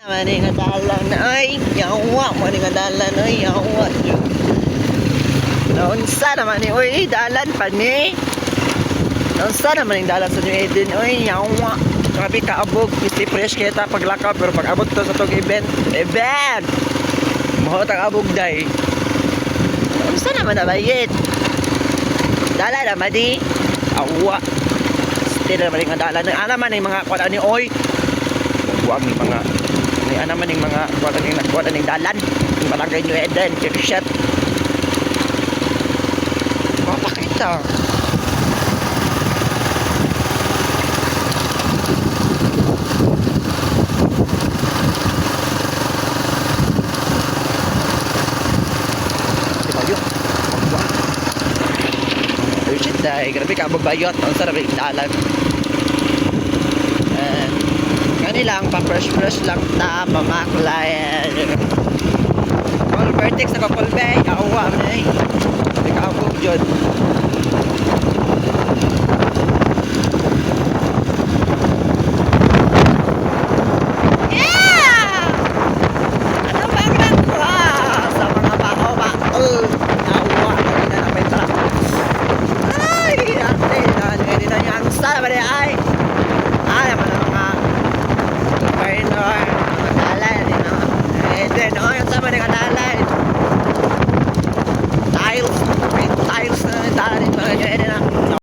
Mani nga dalan ay yawa, mani nga dalan ay yawa. Naunsa naman ni oy dalan pa ni. Naunsa naman yung dalan sa New Eden oy yawa. Grabe kaabog, pisti fresh kita paglakaw pero pag abot to sa tong event, mahot ang abog day. Naunsa naman na bayit. Dalan naman di. Awa. Still naman yung dalan. Ana man yung mga kuan ni oy. Buang ni mga ni ana man yung mga kuan ning dalan. Yung Barangay New Eden, Chirichet. Mapakita. Dahil grabe ka babayot ang sarap yung dalan lang pa fresh lang ta mamaklayan all vertex sa Kapulbay awa na eh ikaw po dyan